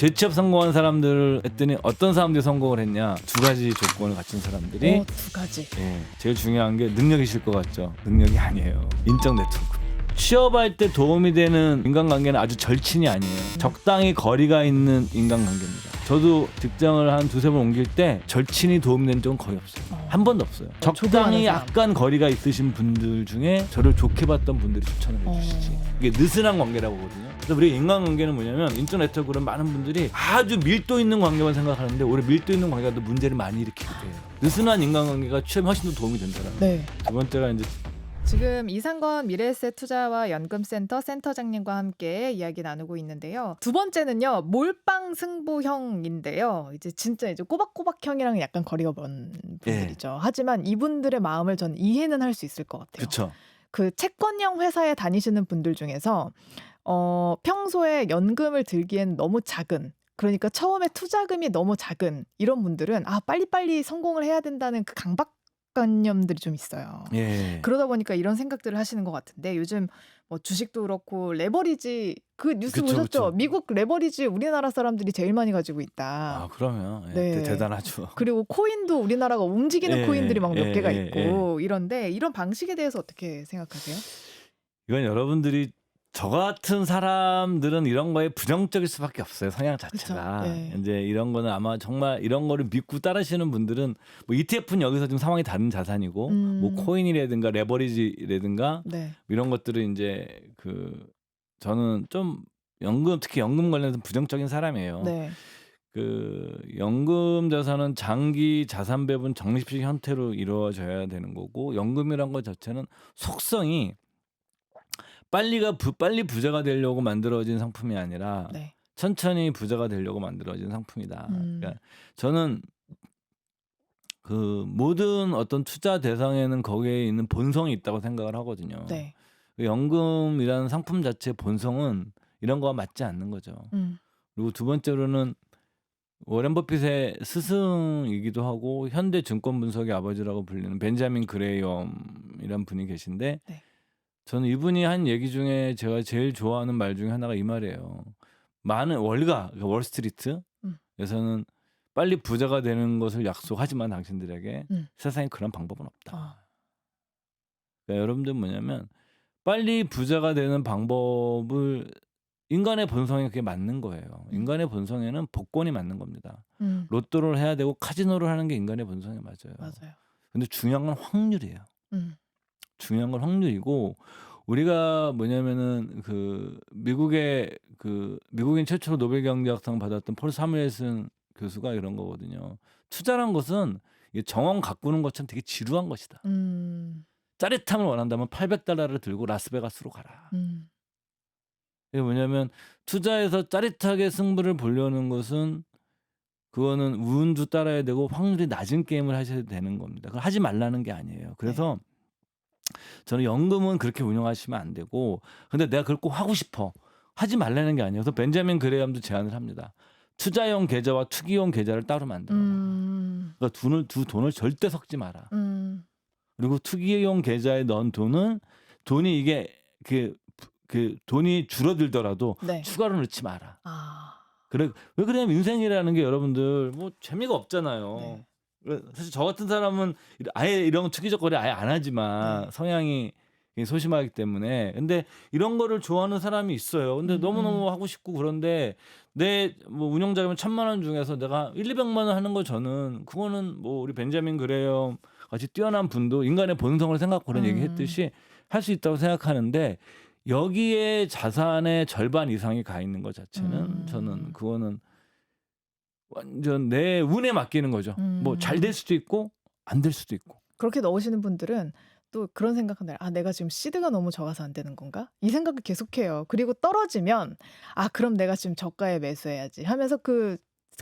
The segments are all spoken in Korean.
재취업 성공한 사람들을 했더니 어떤 사람들이 성공을 했냐? 두 가지 조건을 갖춘 사람들이. 두 가지. 예, 제일 중요한 게 능력이실 것 같죠? 능력이 아니에요. 인적 네트워크. 취업할 때 도움이 되는 인간관계는 아주 절친이 아니에요. 적당히 거리가 있는 인간관계입니다. 저도 직장을 한 두세 번 옮길 때 절친이 도움된 적은 거의 없어요. 한 번도 없어요. 적당히 약간 거리가 있으신 분들 중에 저를 좋게 봤던 분들이 추천을 해주시지. 이게 느슨한 관계라고 하거든요. 그래서 우리 인간관계는 뭐냐면 인터넷으로 그런 많은 분들이 아주 밀도 있는 관계만 생각하는데 오히려 밀도 있는 관계가 또 문제를 많이 일으키게 돼요. 느슨한 인간관계가 취업에 훨씬 더 도움이 된다는. 네. 두 번째가 이제 지금 이상건 미래에셋 투자와 연금센터 센터장님과 함께 이야기 나누고 있는데요. 두 번째는요, 몰빵 승부형인데요. 이제 꼬박꼬박형이랑 약간 거리가 먼 분들이죠. 하지만 이분들의 마음을 전 이해는 할 수 있을 것 같아요. 그렇죠. 그 채권형 회사에 다니시는 분들 중에서 평소에 연금을 들기엔 너무 작은, 그러니까 처음에 투자금이 너무 작은 이런 분들은 빨리빨리 성공을 해야 된다는 그 강박관념들이 좀 있어요. 예. 그러다 보니까 이런 생각들을 하시는 것 같은데, 요즘 뭐 주식도 그렇고 레버리지 그 뉴스 그쵸, 보셨죠? 그쵸. 미국 레버리지 우리나라 사람들이 제일 많이 가지고 있다. 그러면 네. 대단하죠. 그리고 코인도 우리나라가 움직이는 코인들이 막 몇 개가 있고 예. 이런데, 이런 방식에 대해서 어떻게 생각하세요? 이건 여러분들이 저 같은 사람들은 이런 거에 부정적일 수밖에 없어요. 성향 자체가. 그쵸. 네. 이제 이런 거는 아마 정말 이런 거를 믿고 따르시는 분들은 뭐 ETF는 여기서 좀 상황이 다른 자산이고 뭐 코인이라든가 레버리지라든가 네. 이런 것들은 이제 저는 좀 특히 연금 관련해서 부정적인 사람이에요. 네. 연금 자산은 장기 자산 배분 적립식 형태로 이루어져야 되는 거고, 연금이란 것 자체는 속성이 빨리 부자가 되려고 만들어진 상품이 아니라 네. 천천히 부자가 되려고 만들어진 상품이다. 그러니까 저는 모든 어떤 투자 대상에는 거기에 있는 본성이 있다고 생각을 하거든요. 네. 연금이라는 상품 자체의 본성은 이런 거와 맞지 않는 거죠. 그리고 두 번째로는 워렌 버핏의 스승이기도 하고 현대 증권 분석의 아버지라고 불리는 벤자민 그레이엄이란 분이 계신데, 네. 저는 이분이 한 얘기 중에 제가 제일 좋아하는 말 중에 하나가 이 말이에요. 많은 월스트리트에서는 빨리 부자가 되는 것을 약속하지만 당신들에게 세상에 그런 방법은 없다. 그러니까 여러분들 뭐냐면 빨리 부자가 되는 방법을, 인간의 본성에 그게 맞는 거예요. 인간의 본성에는 복권이 맞는 겁니다. 로또를 해야 되고 카지노를 하는 게 인간의 본성에 맞아요. 맞아요. 근데 중요한 건 확률이에요. 중요한 건 확률이고, 우리가 뭐냐면은 미국인 최초로 노벨 경제학상 받았던 폴 사무엘슨 교수가 이런 거거든요. 투자란 것은 정원 가꾸는 것처럼 되게 지루한 것이다. 짜릿함을 원한다면 $800를 들고 라스베가스로 가라. 이게 뭐냐면 투자에서 짜릿하게 승부를 보려는 것은 그거는 운도 따라야 되고 확률이 낮은 게임을 하셔야 되는 겁니다. 그걸 하지 말라는 게 아니에요. 그래서 저는 연금은 그렇게 운영하시면 안 되고, 근데 내가 그걸 꼭 하고 싶어, 하지 말라는 게 아니어서 벤자민 그레이엄도 제안을 합니다. 투자용 계좌와 투기용 계좌를 따로 만들어. 그러니까 돈을 절대 섞지 마라. 그리고 투기용 계좌에 넣은 돈이 이게 돈이 줄어들더라도 추가로 넣지 마라. 왜 그러냐면 인생이라는 게 여러분들 뭐 재미가 없잖아요. 사실 저 같은 사람은 아예 이런 투기적 거래 아예 안 하지만 성향이 소심하기 때문에. 근데 이런 거를 좋아하는 사람이 있어요. 근데 너무너무 하고 싶고, 그런데 내 뭐 운영자금이 1,000만 원 중에서 내가 200만 원 하는 거, 저는 그거는 뭐 우리 벤자민 그레이엄 같이 뛰어난 분도 인간의 본성을 생각하고 그런 얘기 했듯이 할 수 있다고 생각하는데, 여기에 자산의 절반 이상이 가 있는 것 자체는 저는 그거는 완전 내 운에 맡기는 거죠. 뭐 잘 될 수도 있고 안 될 수도 있고. 그렇게 넣으시는 분들은 또 그런 생각한다. 내가 지금 시드가 너무 적어서 안 되는 건가? 이 생각을 계속해요. 그리고 떨어지면 그럼 내가 지금 저가에 매수해야지 하면서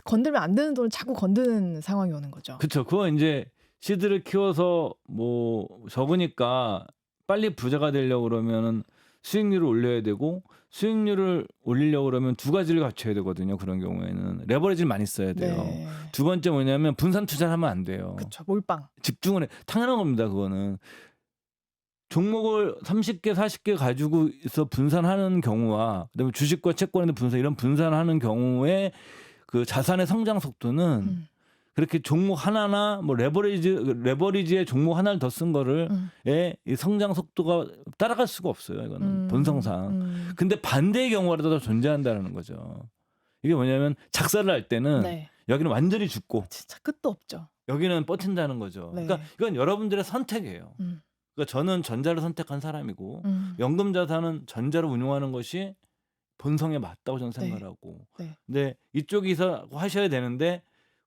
건들면 안 되는 돈을 자꾸 건드는 상황이 오는 거죠. 그렇죠. 그거 이제 시드를 키워서 뭐 적으니까 빨리 부자가 되려고 그러면은 수익률을 올려야 되고, 수익률을 올리려고 그러면 두 가지를 갖춰야 되거든요. 그런 경우에는 레버리지를 많이 써야 돼요. 두 번째 뭐냐면 분산 투자를 하면 안 돼요. 그렇죠. 몰빵. 집중을 해. 당연한 겁니다. 그거는 종목을 30개, 40개 가지고 있어 분산하는 경우와 그다음에 주식과 채권의 분산 이런 분산하는 경우에 그 자산의 성장 속도는 그렇게 종목 하나나 뭐 레버리지에 종목 하나를 더 쓴 거를 이 성장 속도가 따라갈 수가 없어요. 이거는 본성상. 근데 반대의 경우라도 존재한다는 거죠. 이게 뭐냐면 작사를 할 때는 네. 여기는 완전히 죽고 진짜 끝도 없죠. 여기는 버틴다는 거죠. 네. 그러니까 이건 여러분들의 선택이에요. 그러니까 저는 전자를 선택한 사람이고 연금 자산은 전자를 운용하는 것이 본성에 맞다고 저는 생각을 하고. 네. 근데 이쪽에서 하셔야 되는데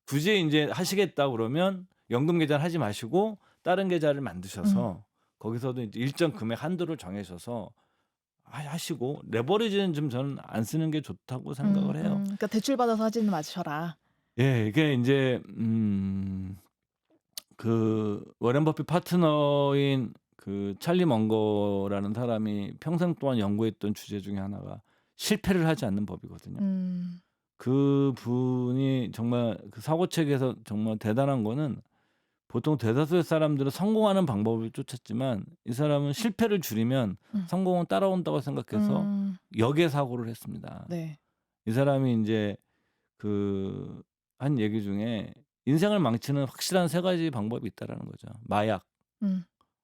굳이 이제 하시겠다 그러면 연금 계좌를 하지 마시고 다른 계좌를 만드셔서 거기서도 이제 일정 금액 한도를 정하셔서 하시고 레버리지는 좀 저는 안 쓰는 게 좋다고 생각을 해요. 그러니까 대출 받아서 하지는 마셔라. 예, 이게 이제 그 워렌 버핏 파트너인 그 찰리 먼거라는 사람이 평생 동안 연구했던 주제 중에 하나가 실패를 하지 않는 법이거든요. 그 분이 정말 그 사고책에서 정말 대단한 거는 보통 대다수의 사람들은 성공하는 방법을 쫓았지만 이 사람은 실패를 줄이면 성공은 따라온다고 생각해서 역의 사고를 했습니다. 네. 이 사람이 이제 그 한 얘기 중에 인생을 망치는 확실한 3가지 방법이 있다라는 거죠. 마약,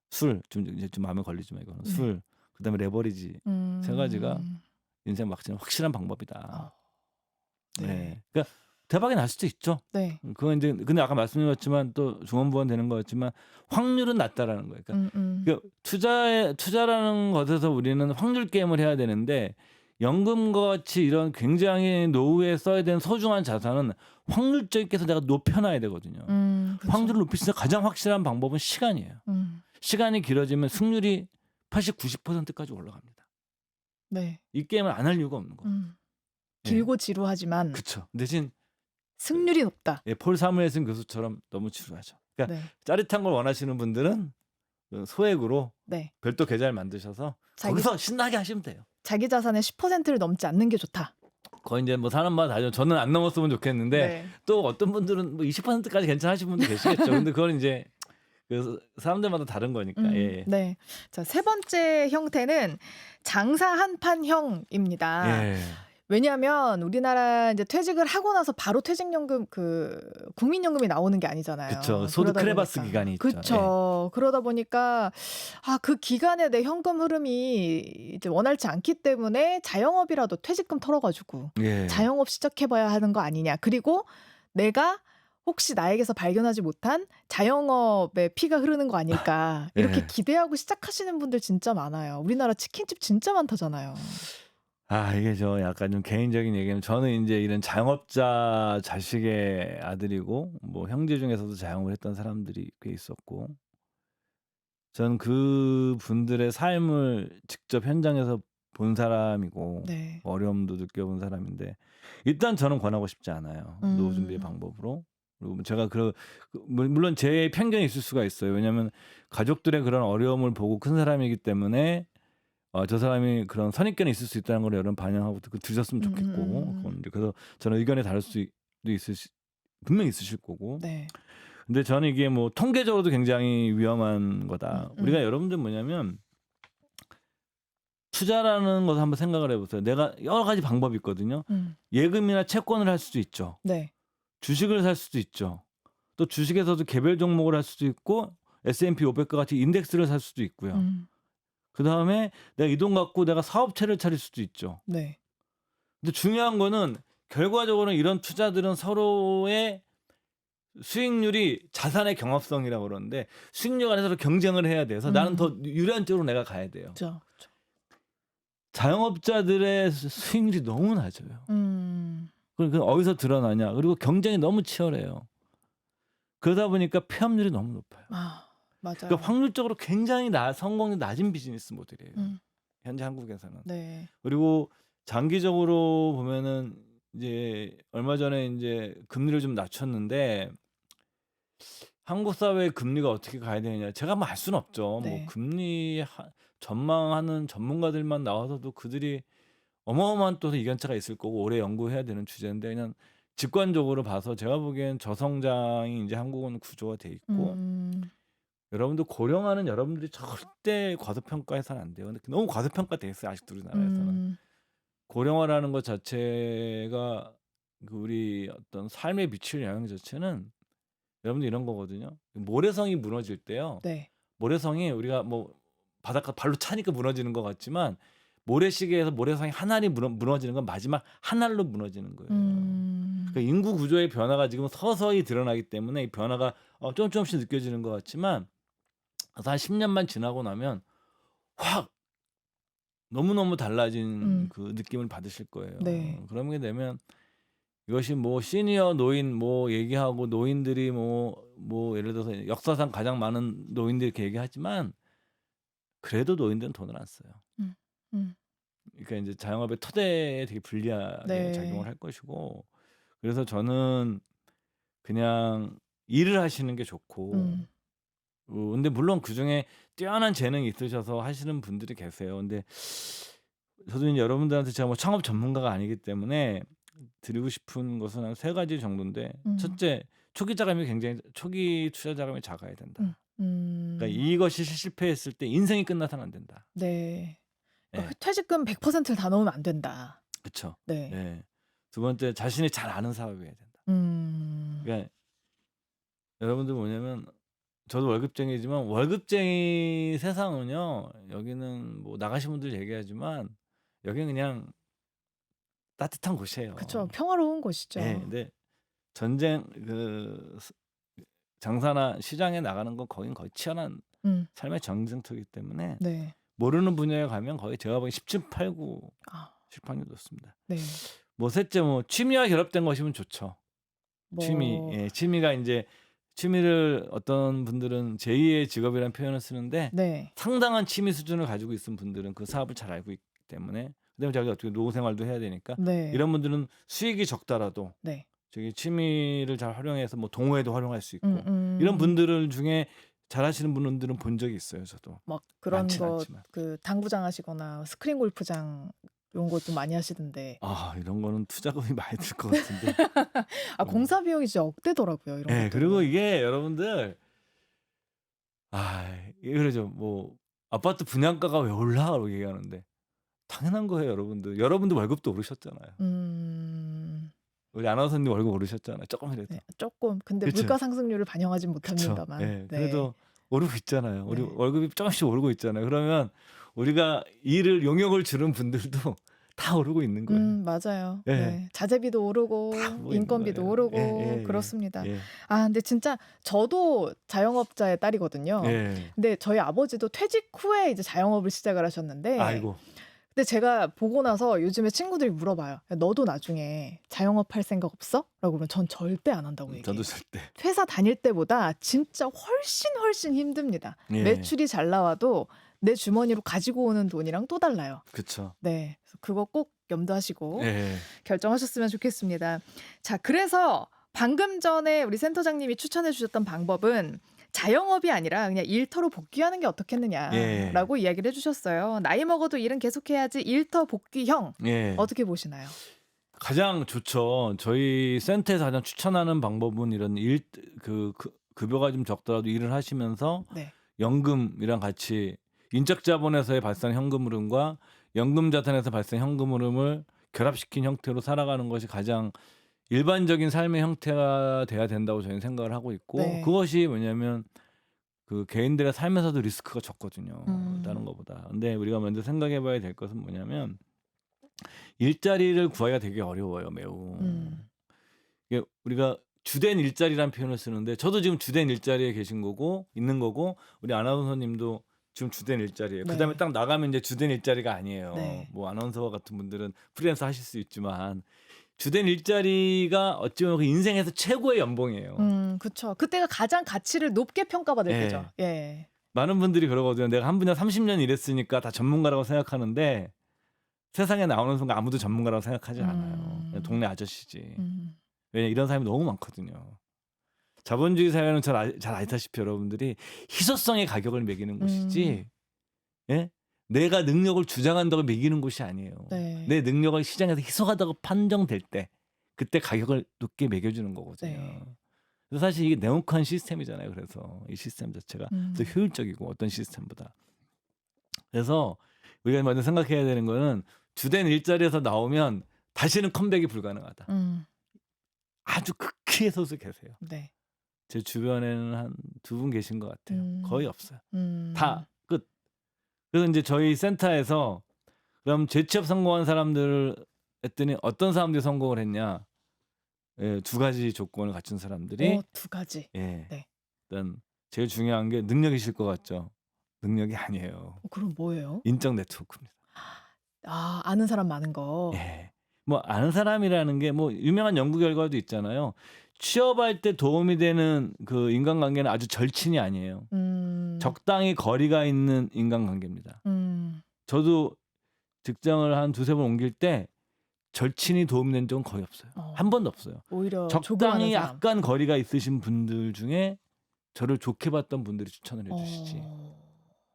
술, 좀 마음에 걸리지만 이거는 네. 술, 그다음에 레버리지 3가지가 인생 망치는 확실한 방법이다. 네. 네. 그러니까 대박이 날 수도 있죠. 네. 그건 이제 근데 아까 말씀드렸지만 또 중원부원 되는 거였지만 확률은 낮다라는 거예요. 그러니까, 그러니까 투자라는 것에서 우리는 확률 게임을 해야 되는데 연금과 같이 이런 굉장히 노후에 써야 되는 소중한 자산은 확률적인 께서 내가 높여놔야 되거든요. 그렇죠. 확률을 높일 수 있는 가장 확실한 방법은 시간이에요. 시간이 길어지면 승률이 80, 90%까지 올라갑니다. 네. 이 게임을 안 할 이유가 없는 거예요. 길고 지루하지만 그렇죠. 대신 승률이 높다. 예, 폴 사무엘슨 교수처럼 너무 지루하죠. 그러니까 네. 짜릿한 걸 원하시는 분들은 그 소액으로 네. 별도 계좌를 만드셔서 거기서 신나게 하시면 돼요. 자기 자산의 10%를 넘지 않는 게 좋다. 거의 이제 뭐 사람마다 다죠. 저는 안 넘었으면 좋겠는데 네. 또 어떤 분들은 뭐 20%까지 괜찮으신 분도 계시겠죠. 근데 그건 이제 그 사람들마다 다른 거니까. 예. 네. 자, 3번째 형태는 장사 한판형입니다. 예. 왜냐하면 우리나라 이제 퇴직을 하고 나서 바로 퇴직연금 그 국민연금이 나오는 게 아니잖아요. 그렇죠. 소득 그러다 크레바스 보니까. 기간이 있죠. 그렇죠. 그러다 보니까 그 기간에 내 현금 흐름이 이제 원활치 않기 때문에 자영업이라도 퇴직금 털어가지고 예. 자영업 시작해봐야 하는 거 아니냐. 그리고 내가 혹시 나에게서 발견하지 못한 자영업에 피가 흐르는 거 아닐까 이렇게 예. 기대하고 시작하시는 분들 진짜 많아요. 우리나라 치킨집 진짜 많다잖아요. 이게 저 약간 좀 개인적인 얘기는 저는 이제 이런 자영업자 자식의 아들이고 뭐 형제 중에서도 자영업을 했던 사람들이 꽤 있었고 전 그분들의 삶을 직접 현장에서 본 사람이고 네. 어려움도 느껴본 사람인데 일단 저는 권하고 싶지 않아요. 노후 준비의 음. 방법으로. 그리고 제가 물론 제 편견이 있을 수가 있어요. 왜냐하면 가족들의 그런 어려움을 보고 큰 사람이기 때문에 저 사람이 그런 선입견이 있을 수 있다는 걸 여러분 반영하고 들으셨으면 좋겠고 그건 이제 그래서 저는 의견이 다를 수도 분명히 있으실 거고. 네. 근데 저는 이게 뭐 통계적으로도 굉장히 위험한 거다. 우리가 여러분들 뭐냐면 투자라는 것을 한번 생각을 해보세요. 내가 여러 가지 방법이 있거든요. 예금이나 채권을 할 수도 있죠. 네. 주식을 살 수도 있죠. 또 주식에서도 개별 종목을 할 수도 있고 S&P 500과 같이 인덱스를 살 수도 있고요. 그 다음에 내가 이 돈 갖고 내가 사업체를 차릴 수도 있죠. 네. 근데 중요한 거는 결과적으로는 이런 투자들은 서로의 수익률이 자산의 경합성이라고 그러는데 수익률 안에서 경쟁을 해야 돼서 나는 더 유리한 쪽으로 내가 가야 돼요. 그렇죠. 자영업자들의 수익률이 너무 낮아요. 그러니까 어디서 드러나냐. 그리고 경쟁이 너무 치열해요. 그러다 보니까 폐업률이 너무 높아요. 맞아요. 그러니까 확률적으로 굉장히 성공률이 낮은 비즈니스 모델이에요. 현재 한국에서는. 네. 그리고 장기적으로 보면은 이제 얼마 전에 이제 금리를 좀 낮췄는데 한국 사회의 금리가 어떻게 가야 되느냐. 제가 뭐 알 수는 없죠. 네. 뭐 금리 전망하는 전문가들만 나와서도 그들이 어마어마한 또 이견차가 있을 거고 오래 연구해야 되는 주제인데 그냥 직관적으로 봐서 제가 보기엔 저성장이 이제 한국은 구조가 돼 있고 여러분들 고령화는 여러분들이 절대 과소평가해서는 안 돼요. 근데 너무 과소평가돼 있어요. 아직도 우리나라에서는. 음. 고령화라는 것 자체가 그 우리 어떤 삶에 미칠 영향 자체는 여러분들 이런 거거든요. 모래성이 무너질 때요. 네. 모래성이 우리가 뭐 바닷가 발로 차니까 무너지는 것 같지만 모래시계에서 모래성이 한 알이 무너지는 건 마지막 한 알로 무너지는 거예요. 그러니까 인구 구조의 변화가 지금 서서히 드러나기 때문에 이 변화가 조금씩 느껴지는 것 같지만 한 10년만 지나고 나면 확 너무너무 달라진 그 느낌을 받으실 거예요. 네. 그런 게 되면 이것이 뭐 시니어 노인 뭐 얘기하고 노인들이 뭐 예를 들어서 역사상 가장 많은 노인들이 이렇게 얘기하지만 그래도 노인들은 돈을 안 써요. 음. 음. 그러니까 이제 자영업의 토대에 되게 불리하게 네. 작용을 할 것이고 그래서 저는 그냥 일을 하시는 게 좋고 근데 물론 그중에 뛰어난 재능이 있으셔서 하시는 분들이 계세요. 근데 저도 이제 여러분들한테 제가 뭐 창업 전문가가 아니기 때문에 드리고 싶은 것은 한 3가지 정도인데 첫째, 초기 투자 자금이 작아야 된다. 그러니까 이것이 실패했을 때 인생이 끝나서는 안 된다. 네. 예. 퇴직금 100%를 다 넣으면 안 된다. 그쵸. 네. 예. 두 번째, 자신이 잘 아는 사업이어야 된다. 그러니까 여러분들 뭐냐면 저도 월급쟁이지만 월급쟁이 세상은요. 여기는 뭐 나가신 분들 얘기하지만 여기는 그냥 따뜻한 곳이에요. 그쵸. 평화로운 곳이죠. 예. 근데 전쟁 장사나 시장에 나가는 건 거긴 거의 치열한 삶의 전쟁터이기 때문에 네. 모르는 분야에 가면 거의 제가 보기엔 10중 8구 실패률이 높습니다. 네. 뭐 셋째 뭐 취미와 결합된 것이면 좋죠. 취미. 뭐 예. 취미가 인제 취미를 어떤 분들은 제2의 직업이라는 표현을 쓰는데 네. 상당한 취미 수준을 가지고 있는 분들은 그 사업을 잘 알고 있기 때문에 그다음에 자기가 어떻게 노후 생활도 해야 되니까 네. 이런 분들은 수익이 적더라도 네. 저기 취미를 잘 활용해서 뭐 동호회도 활용할 수 있고 이런 이런 분들을 중에 잘하시는 분들은 본 적이 있어요, 저도. 막 그런 많진 거 않지만. 그 당구장 하시거나 스크린 골프장 이런 것도 많이 하시던데. 아, 이런 거는 투자금이 많이 들 것 같은데. 공사 비용이 진짜 억대더라고요, 이런 예. 것들은. 그리고 이게 여러분들 이게 그러죠. 뭐 아파트 분양가가 왜 올라라고 얘기하는데 당연한 거예요, 여러분들. 여러분들 월급도 오르셨잖아요. 우리 아나운서님 월급 오르셨잖아요, 쪼끔이라도. 네. 쪼끔. 근데 그쵸. 물가 상승률을 반영하진 그쵸. 못합니다만. 예. 네. 그래도 오르고 있잖아요. 우리 네. 월급이 쪼금씩 오르고 있잖아요. 그러면 우리가 용역을 주는 분들도 다 오르고 있는 거예요. 맞아요. 예. 네. 자재비도 오르고 다 오르고 있는 인건비도 거예요. 오르고 예. 그렇습니다. 예. 근데 진짜 저도 자영업자의 딸이거든요. 예. 근데 저희 아버지도 퇴직 후에 이제 자영업을 시작을 하셨는데 아이고. 근데 제가 보고 나서 요즘에 친구들이 물어봐요. "야, 너도 나중에 자영업 할 생각 없어?" 라고 그러면 전 절대 안 한다고 얘기해요. 저도 절대. 회사 다닐 때보다 진짜 훨씬 힘듭니다. 예. 매출이 잘 나와도 내 주머니로 가지고 오는 돈이랑 또 달라요. 그쵸. 네. 그래서 그거 꼭 염두하시고 예. 결정하셨으면 좋겠습니다. 자, 그래서 방금 전에 우리 센터장님이 추천해 주셨던 방법은 자영업이 아니라 그냥 일터로 복귀하는 게 어떻겠느냐라고 이야기를 해주셨어요. 나이 먹어도 일은 계속해야지 일터 복귀형. 예. 어떻게 보시나요? 가장 좋죠. 저희 센터에서 가장 추천하는 방법은 이런 급여가 좀 적더라도 일을 하시면서 네. 연금이랑 같이 인적 자본에서의 발생 현금 흐름과 연금 자산에서 발생 현금 흐름을 결합시킨 형태로 살아가는 것이 가장 일반적인 삶의 형태가 돼야 된다고 저희는 생각을 하고 있고 네. 그것이 뭐냐면 그 개인들의 삶에서도 리스크가 적거든요. 다른 것보다. 근데 우리가 먼저 생각해 봐야 될 것은 뭐냐면 일자리를 구하기가 되게 어려워요, 매우. 이게 우리가 주된 일자리라는 표현을 쓰는데 저도 지금 주된 일자리에 있는 거고 우리 아나운서님도 지금 주된 일자리예요. 네. 그다음에 딱 나가면 이제 주된 일자리가 아니에요. 네. 뭐 아나운서 같은 분들은 프리랜서 하실 수 있지만 주된 일자리가 어찌 보면 그 인생에서 최고의 연봉이에요. 그쵸. 그때가 가장 가치를 높게 평가받을 예. 때죠. 예. 많은 분들이 그러거든요. 내가 한 분야 30년 일했으니까 다 전문가라고 생각하는데 세상에 나오는 순간 아무도 전문가라고 생각하지 않아요. 그냥 동네 아저씨지. 왜냐 이런 사람이 너무 많거든요. 자본주의 사회는 잘 아시다시피 여러분들이 희소성의 가격을 매기는 곳이지 예? 내가 능력을 주장한다고 매기는 곳이 아니에요. 네. 내 능력을 시장에서 희소하다고 판정될 때 그때 가격을 높게 매겨주는 거거든요. 네. 그래서 사실 이게 네모칸 시스템이잖아요. 그래서 이 시스템 자체가 더 효율적이고 어떤 시스템보다. 그래서 우리가 먼저 생각해야 되는 거는 주된 일자리에서 나오면 다시는 컴백이 불가능하다. 아주 극히의 소수 계세요. 네. 제 주변에는 한 2분 계신 것 같아요. 거의 없어요. 다 끝. 그래서 이제 저희 센터에서 그럼 재취업 성공한 사람들을 했더니 어떤 사람들이 성공을 했냐? 예, 2가지 조건을 갖춘 사람들이 2가지. 예. 네. 일단 제일 중요한 게 능력이실 것 같죠? 능력이 아니에요. 그럼 뭐예요? 인적 네트워크입니다. 아, 아는 사람 많은 거. 예. 뭐 아는 사람이라는 게 뭐 유명한 연구 결과도 있잖아요. 취업할 때 도움이 되는 그 인간관계는 아주 절친이 아니에요. 적당히 거리가 있는 인간관계입니다. 저도 직장을 한 2-3번 옮길 때 절친이 도움이 된 적은 거의 없어요. 한 번도 없어요. 오히려 적당히 조금하는 사람. 약간 거리가 있으신 분들 중에 저를 좋게 봤던 분들이 추천을 해주시지.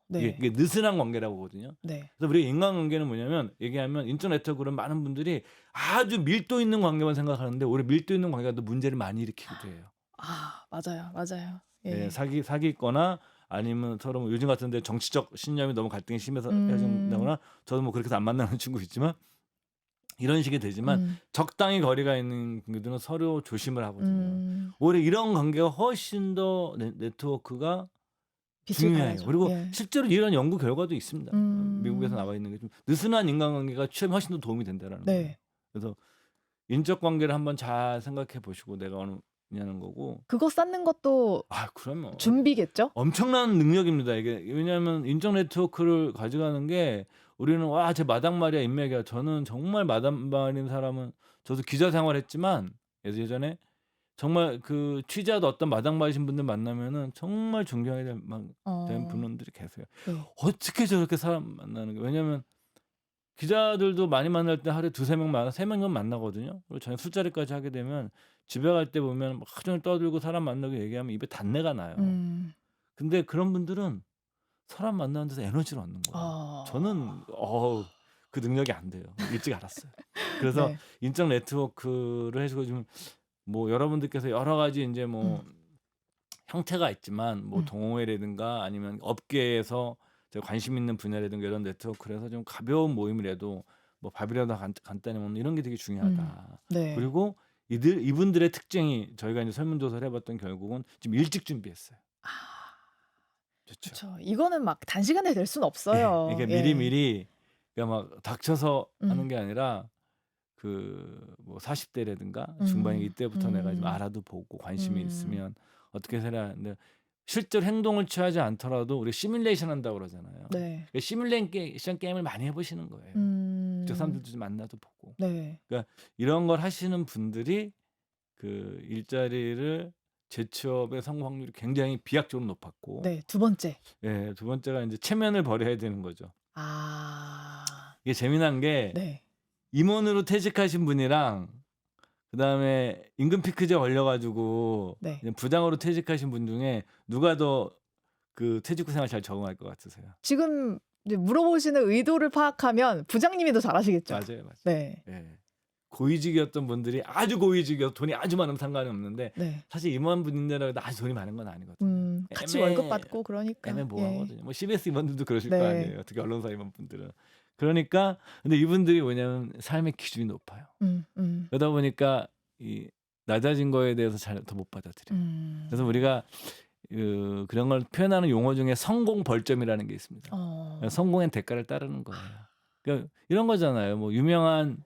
네. 이게 느슨한 관계라고 보거든요. 네. 그래서 우리가 인간관계는 뭐냐면 얘기하면 인적 네트워크는 많은 분들이 아주 밀도 있는 관계만 생각하는데 오히려 밀도 있는 관계가 또 문제를 많이 일으키기도 해요. 아, 맞아요. 예, 예. 사귀거나 아니면 서로 뭐 요즘 같은데 정치적 신념이 너무 갈등이 심해서 헤어진다거나 저도 뭐 그렇게 해서 안 만나는 친구 있지만 이런 식이 되지만 적당히 거리가 있는 관계들은 서로 조심을 하거든요. 오히려 이런 관계가 훨씬 더 네트워크가 중요해요. 그리고 예. 실제로 이런 연구 결과도 있습니다. 미국에서 나와 있는 게 좀 느슨한 인간관계가 취업에 훨씬 더 도움이 된다는 거예요. 네. 그래서 인적 관계를 한번 잘 생각해 보시고 내가 어느냐는 거고. 그거 쌓는 것도 그럼요. 준비겠죠? 엄청난 능력입니다. 이게 왜냐하면 인적 네트워크를 가져가는 게 우리는 제 마당말이야 인맥이야. 저는 정말 마당말인 사람은 저도 기자 생활했지만 예전에 정말 그 취재하다 어떤 마당말이신 분들 만나면은 정말 존경해야 되는 분들이 계세요. 네. 어떻게 저렇게 사람 만나는 거예요? 왜냐하면 기자들도 많이 만날 때 하루에 2-3명 3명은 만나거든요. 그리고 저희 술자리까지 하게 되면 집에 갈 때 보면 막 하루 종일 떠들고 사람 만나고 얘기하면 입에 단내가 나요. 근데 그런 분들은 사람 만나는 데서 에너지를 얻는 거예요. 저는 그 능력이 안 돼요. 일찍 알았어요. 그래서 네. 인적 네트워크를 해주고 좀 뭐 여러분들께서 여러 가지 이제 뭐 형태가 있지만 뭐 동호회라든가 아니면 업계에서 제가 관심 있는 분야라든가 이런 네트워크를 해서 좀 가벼운 모임이라도 뭐 밥이라도 간단히 먹는 이런 게 되게 중요하다. 네. 그리고 이분들의 특징이 저희가 이제 설문조사를 해봤던 결국은 좀 일찍 준비했어요. 좋죠. 그렇죠. 이거는 막 단시간에 될 수는 없어요. 이게 미리미리 그러니까 막 닥쳐서 하는 게 아니라 그 뭐 40대라든가 중반이 이때부터 내가 좀 알아도 보고 관심이 있으면 어떻게 해야 하는데 실제로 행동을 취하지 않더라도 우리 시뮬레이션 한다고 그러잖아요. 네. 시뮬레이션 게임을 많이 해보시는 거예요. 그 사람들도 좀 만나도 보고. 네. 그러니까 이런 걸 하시는 분들이 그 일자리를 재취업의 성공 확률이 굉장히 비약적으로 높았고. 네. 2번째. 예, 2번째가 이제 체면을 버려야 되는 거죠. 이게 재미난 게 네. 임원으로 퇴직하신 분이랑 그다음에 임금 피크제 걸려가지고 네. 부장으로 퇴직하신 분 중에 누가 더 그 퇴직 후 생활 잘 적응할 것 같으세요? 지금 이제 물어보시는 의도를 파악하면 부장님이 더 잘하시겠죠. 맞아요. 네. 예. 고위직이었던 분들이 아주 고위직이어서 돈이 아주 많으면 상관이 없는데 네. 사실 임원분인데라고 아주 돈이 많은 건 아니거든요. 같이 월급 받고 그러니까. 애매모호하거든요. 뭐 CBS 임원들도 그러실 네. 거 아니에요. 특히 언론사 임원분들은. 그러니까 근데 이분들이 뭐냐면 삶의 기준이 높아요. 그러다 보니까 이 낮아진 거에 대해서 잘 더 못 받아들여요. 그래서 우리가 그런 걸 표현하는 용어 중에 성공 벌점이라는 게 있습니다. 성공의 대가를 따르는 거예요. 그러니까 이런 거잖아요. 뭐 유명한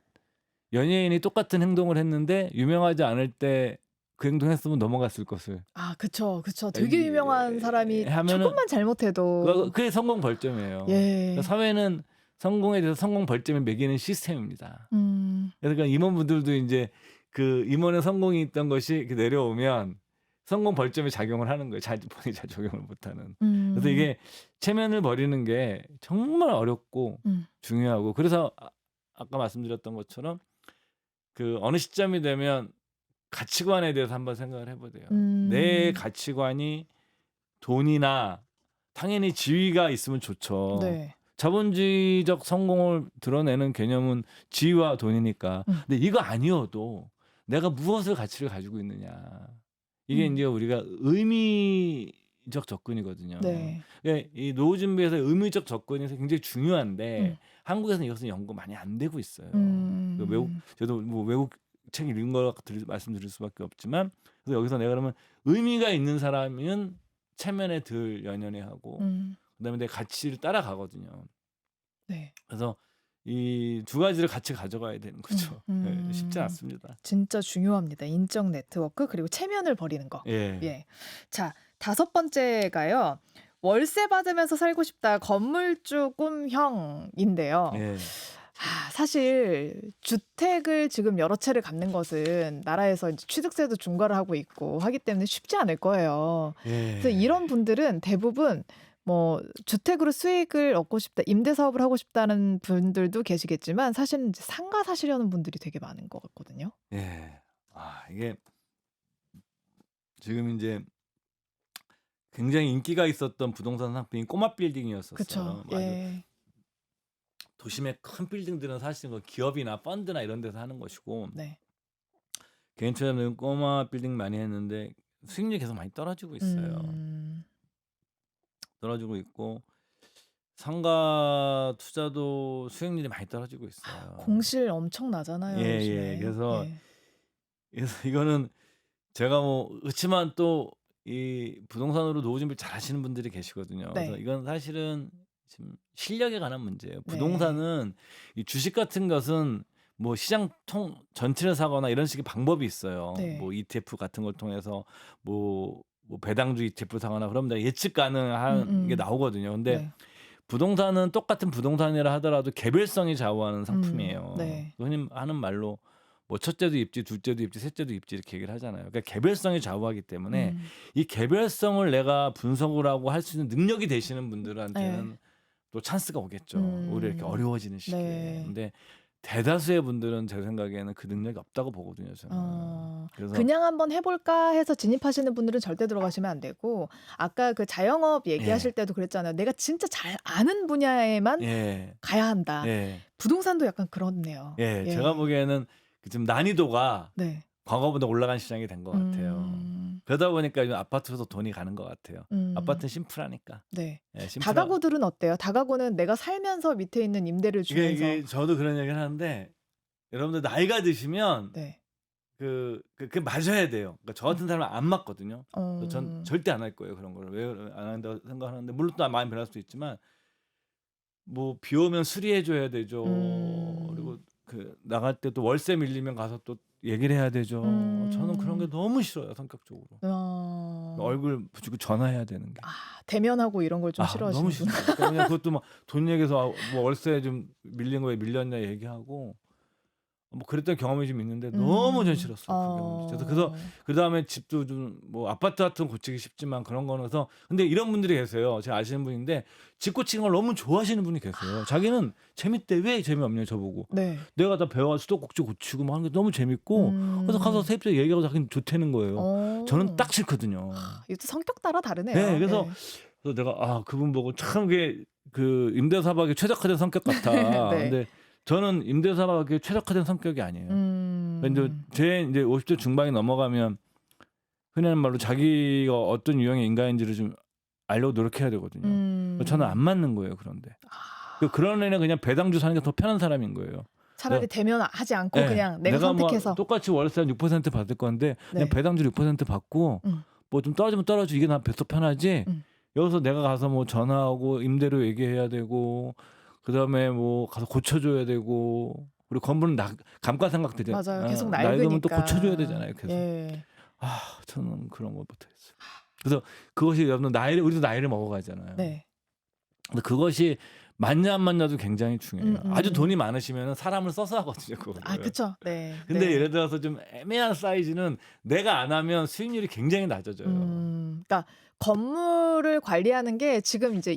연예인이 똑같은 행동을 했는데 유명하지 않을 때 그 행동했으면 넘어갔을 것을. 그쵸. 되게 유명한 사람이 조금만 잘못해도 그게 성공 벌점이에요. 예. 그러니까 사회는 성공에 대해서 성공 벌점을 매기는 시스템입니다. 그러니까 임원분들도 이제 그 임원의 성공이 있던 것이 이렇게 내려오면 성공 벌점에 작용을 하는 거예요. 본인이 잘 적용을 못하는. 그래서 이게 체면을 버리는 게 정말 어렵고 중요하고 그래서 아까 말씀드렸던 것처럼 그 어느 시점이 되면 가치관에 대해서 한번 생각을 해보세요. 내 가치관이 돈이나 당연히 지위가 있으면 좋죠. 네. 자본주의적 성공을 드러내는 개념은 지위와 돈이니까. 근데 이거 아니어도 내가 무엇을 가치를 가지고 있느냐. 이게 음. 이제 우리가 의미적 접근이거든요. 네. 예, 이 노후 준비에서 의미적 접근이 굉장히 중요한데 음. 한국에서는 이것은 연구 많이 안 되고 있어요. 그 외국 음. 저도 뭐 외국 책 읽은 거 말씀드릴 수밖에 없지만 그래서 여기서 내가 그러면 의미가 있는 사람은 체면에 덜 연연해하고 음. 그다음에 내 가치를 따라가거든요. 네. 그래서 이 두 가지를 같이 가져가야 되는 거죠. 예, 쉽지 음. 않습니다. 진짜 중요합니다. 인적 네트워크 그리고 체면을 버리는 거. 예. 예. 자, 5번째가요. 월세 받으면서 살고 싶다. 건물주 꿈형인데요. 예. 사실 주택을 지금 여러 채를 갖는 것은 나라에서 이제 취득세도 중과를 하고 있고 하기 때문에 쉽지 않을 거예요. 그래서 예. 이런 분들은 대부분 뭐 주택으로 수익을 얻고 싶다, 임대 사업을 하고 싶다는 분들도 계시겠지만 사실은 이제 상가 사시려는 분들이 되게 많은 것 같거든요. 예. 이게 지금 인제 굉장히 인기가 있었던 부동산 상품이 꼬마 빌딩이었었어요. 그쵸. 아주 예. 도심의 큰 빌딩들은 사실은 그 기업이나 펀드나 이런 데서 하는 것이고 네. 개인 투자는 꼬마 빌딩 많이 했는데 수익률이 계속 많이 떨어지고 있어요. 음. 떨어지고 있고 상가 투자도 수익률이 많이 떨어지고 있어요. 공실 엄청 나잖아요, 예예. 요즘에. 그래서 예. 이거는 제가 뭐 그렇지만 또 이 부동산으로 노후 준비를 잘 하시는 분들이 계시거든요. 그래서 네. 이건 사실은 지금 실력에 관한 문제예요. 네. 부동산은 이 주식 같은 것은 뭐 시장 전체를 사거나 이런 식의 방법이 있어요. 네. 뭐 ETF 같은 걸 통해서 뭐 배당주 ETF 사거나 그러면 다 예측 가능한 게 나오거든요. 근데 네. 부동산은 똑같은 부동산이라 하더라도 개별성이 좌우하는 상품이에요. 네. 흔히 하는 말로 뭐 첫째도 입지, 둘째도 입지, 셋째도 입지 이렇게 얘기를 하잖아요. 그러니까 개별성이 좌우하기 때문에 이 개별성을 내가 분석을 하고 할 수 있는 능력이 되시는 분들한테는 네. 또 찬스가 오겠죠. 오히려 이렇게 어려워지는 시기에. 네. 근데 대다수의 분들은 제 생각에는 그 능력이 없다고 보거든요, 저는. 그래서 그냥 한번 해볼까 해서 진입하시는 분들은 절대 들어가시면 안 되고 아까 그 자영업 얘기하실 예. 때도 그랬잖아요. 내가 진짜 잘 아는 분야에만 예. 가야 한다. 예. 부동산도 약간 그렇네요. 예. 예. 제가 보기에는 좀 난이도가 네. 과거보다 올라간 시장이 된 것 같아요. 그러다 보니까 요즘 아파트에서 돈이 가는 것 같아요. 아파트는 심플하니까. 네. 예, 다가구들은 어때요? 다가구는 내가 살면서 밑에 있는 임대를 주면서. 이게 저도 그런 얘기를 하는데 여러분들 나이가 드시면 네. 그 맞아야 돼요. 그러니까 저 같은 사람은 안 맞거든요. 전 어. 절대 안 할 거예요, 그런 거를. 왜 안 한다고 생각하는데 물론 또 마음이 변할 수도 있지만 뭐 비 오면 수리해 줘야 되죠. 그리고 그 나갈 때 또 월세 밀리면 가서 또 얘기를 해야 되죠. 저는 그런 게 너무 싫어요, 성격적으로. 얼굴 붙이고 전화해야 되는 게. 대면하고 이런 걸 좀 너무 싫어하시는구나. 싫어요. 그냥 그것도 막 돈 얘기해서 뭐 월세 좀 밀린 거 왜 밀렸냐 얘기하고 뭐 그랬던 경험이 좀 있는데 너무 전 싫었어요. 그 경험이. 그래서 그다음에 집도 좀 뭐 아파트 같은 건 고치기 쉽지만 그런 거는 그래서 근데 이런 분들이 계세요. 제가 아시는 분인데 집 고치는 걸 너무 좋아하시는 분이 계세요. 자기는 재밌대. 왜 재미없냐 저보고. 네. 내가 다 배워 수도꼭지 고치고 뭐 하는 게 너무 재밌고 그래서 가서 세입자 얘기하고 자기는 좋다는 거예요. 저는 딱 싫거든요. 이것도 성격 따라 다르네요. 네, 그래서 내가 그분 보고 참 그 임대사박이 최적화된 성격 같아. 네. 근데 저는 임대사박이 최적화된 성격이 아니에요. 근데 제 이제 50대 중반이 넘어가면 흔히 하는 말로 자기가 어떤 유형의 인간인지를 좀 알려고 노력해야 되거든요. 저는 안 맞는 거예요, 그런데. 그런 애는 그냥 배당주 사는 게 더 편한 사람인 거예요. 차라리 대면하지 않고 네, 그냥 내가 선택해서. 뭐 똑같이 월세 한 6% 받을 건데 그냥 네. 배당주 6% 받고 뭐 좀 떨어지면 떨어지고 이게 난 더 편하지. 여기서 내가 가서 뭐 전화하고 임대료 얘기해야 되고 그다음에 뭐 가서 고쳐줘야 되고 그리고 건물은 감가상각 되잖아요. 맞아요. 계속 낡으면 또 낡으니까. 고쳐줘야 되잖아요. 계속. 예. 저는 그런 거 못하겠어요. 그래서 그것이 여러분 우리도 나이를 먹어가잖아요. 네. 근데 그것이 맞냐 안 맞냐도 굉장히 중요해요. 아주 돈이 많으시면 사람을 써서 하거든요. 그거를. 그쵸. 네. 근데 네. 예를 들어서 좀 애매한 사이즈는 내가 안 하면 수익률이 굉장히 낮아져요. 그러니까 건물을 관리하는 게 지금 이제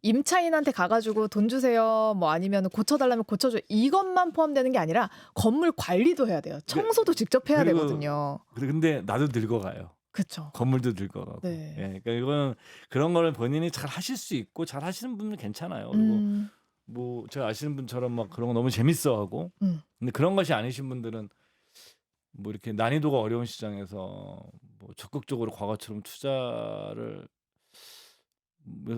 임차인한테 가가지고 돈 주세요. 뭐 아니면 고쳐달라면 고쳐줘. 이것만 포함되는 게 아니라 건물 관리도 해야 돼요. 청소도 직접 해야 그리고 되거든요. 근데 나도 늙어가요. 그쵸. 건물도 늙어가고. 네. 예, 그러니까 이거는 그런 거를 본인이 잘 하실 수 있고 잘 하시는 분은 괜찮아요. 그리고 뭐 제가 아시는 분처럼 막 그런 거 너무 재밌어하고. 근데 그런 것이 아니신 분들은 뭐 이렇게 난이도가 어려운 시장에서 뭐 적극적으로 과거처럼 투자를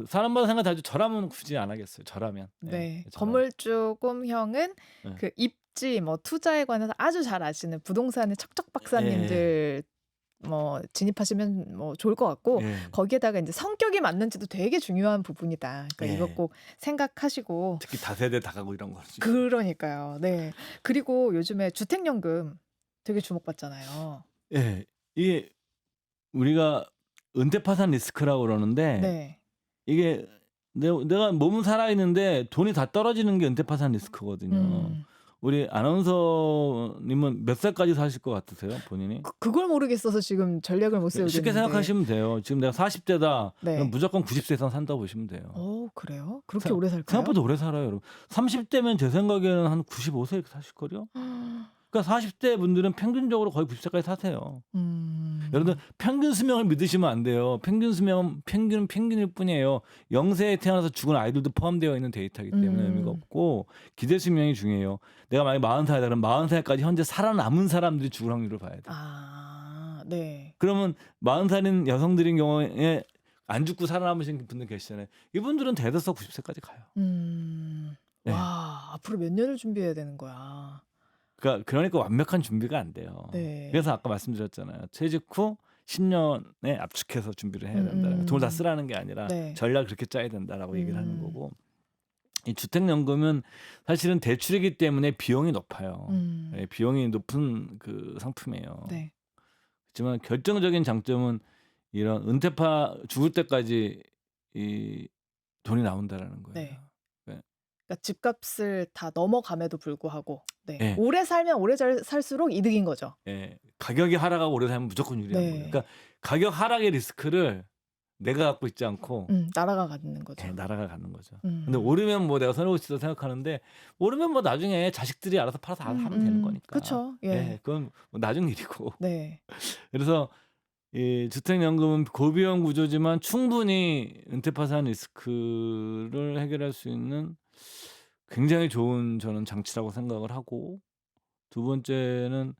사람마다 생각하죠. 저라면 굳이 안 하겠어요. 저라면. 네. 저라면. 건물주꿈형은 네. 그 입지 뭐 투자에 관해서 아주 잘 아시는 부동산의 척척 박사님들 뭐 진입하시면 뭐 좋을 것 같고 예. 거기에다가 이제 성격이 맞는지도 되게 중요한 부분이다. 그러니까 예. 이거 꼭 생각하시고 특히 다세대 다가구 이런 거. 그러니까요. 네. 그리고 요즘에 주택연금 되게 주목받잖아요. 예. 이게 우리가 은퇴 파산 리스크라고 그러는데 네. 이게 내가 몸은 살아 있는데 돈이 다 떨어지는 게 은퇴 파산 리스크거든요. 우리 아나운서님은 몇 살까지 사실 것 같으세요, 본인이? 그걸 모르겠어서 지금 전략을 못 세우겠는데. 쉽게 생각하시면 돼요. 지금 내가 40대다. 네. 그럼 무조건 90세 이상 산다고 보시면 돼요. 그래요? 그렇게 오래 살까요? 생각보다 오래 살아요, 여러분. 30대면 제 생각에는 한 95세 이렇게 사실걸요? 그러니까 40대 분들은 평균적으로 거의 90세까지 사세요. 여러분들 평균 수명을 믿으시면 안 돼요. 평균 수명은 평균일 뿐이에요. 0세에 태어나서 죽은 아이들도 포함되어 있는 데이터이기 때문에 의미가 없고 기대 수명이 중요해요. 내가 만약에 40살이다 그러면 40살까지 현재 살아남은 사람들이 죽을 확률을 봐야 돼요. 네. 그러면 40살인 여성들인 경우에 안 죽고 살아남으신 분들 계시잖아요. 이분들은 대다수 90세까지 가요. 네. 와, 앞으로 몇 년을 준비해야 되는 거야. 그러니까 완벽한 준비가 안 돼요. 네. 그래서 아까 말씀드렸잖아요. 퇴직 후 10년에 압축해서 준비를 해야 된다. 돈을 다 쓰라는 게 아니라 네. 전략을 그렇게 짜야 된다라고 얘기를 하는 거고. 이 주택연금은 사실은 대출이기 때문에 비용이 높아요. 예, 비용이 높은 그 상품이에요. 네. 하지만 결정적인 장점은 이런 죽을 때까지 이 돈이 나온다라는 거예요. 네. 그러니까 집값을 다 넘어감에도 불구하고 네. 오래 살면 오래 살수록 이득인 거죠. 예, 가격이 하락하고 오래 살면 무조건 유리한 네. 거예요. 그러니까 가격 하락의 리스크를 내가 갖고 있지 않고 나라가 갖는 거죠. 예, 나라가 갖는 거죠. 근데 오르면 뭐 내가 손해보시다 생각하는데 오르면 뭐 나중에 자식들이 알아서 팔아서 하면 되는 거니까. 그렇죠. 예. 그건 뭐 나중 일이고. 네. 그래서 이 주택연금은 고비용 구조지만 충분히 은퇴 파산 리스크를 해결할 수 있는 굉장히 좋은 저는 장치라고 생각을 하고, 두 번째는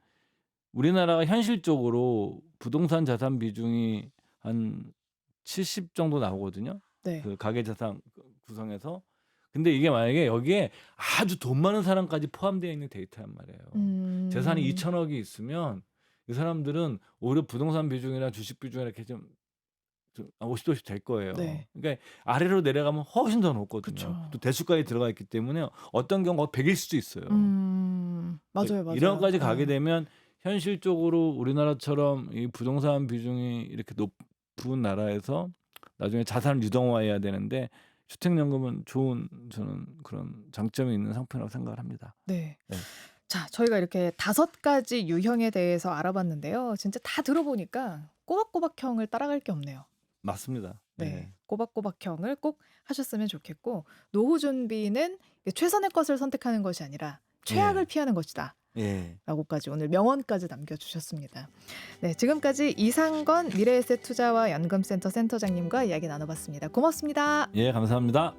우리나라가 현실적으로 부동산 자산 비중이 한 70 정도 나오거든요. 네. 그 가계 자산 구성에서. 근데 이게 만약에 여기에 아주 돈 많은 사람까지 포함되어 있는 데이터란 말이에요. 재산이 2천억이 있으면 이 사람들은 오히려 부동산 비중이나 주식 비중이 이렇게 좀 50대 50 될 거예요. 네. 그러니까 아래로 내려가면 훨씬 더 높거든요. 그쵸. 또 대출까지 들어가 있기 때문에 어떤 경우가 100일 수도 있어요. 맞아요. 1억까지 가게 되면 현실적으로 우리나라처럼 이 부동산 비중이 이렇게 높은 나라에서 나중에 자산을 유동화해야 되는데 주택연금은 좋은 저는 그런 장점이 있는 상품이라고 생각을 합니다. 네. 네. 자, 저희가 이렇게 5가지 유형에 대해서 알아봤는데요. 진짜 다 들어보니까 꼬박꼬박형을 따라갈 게 없네요. 맞습니다. 네. 꼬박꼬박형을 꼭 하셨으면 좋겠고, 노후 준비는 최선의 것을 선택하는 것이 아니라 최악을 피하는 것이다. 예. 라고까지 오늘 명언까지 남겨주셨습니다. 네, 지금까지 이상건 미래에셋 투자와 연금센터 센터장님과 이야기 나눠봤습니다. 고맙습니다. 예, 감사합니다.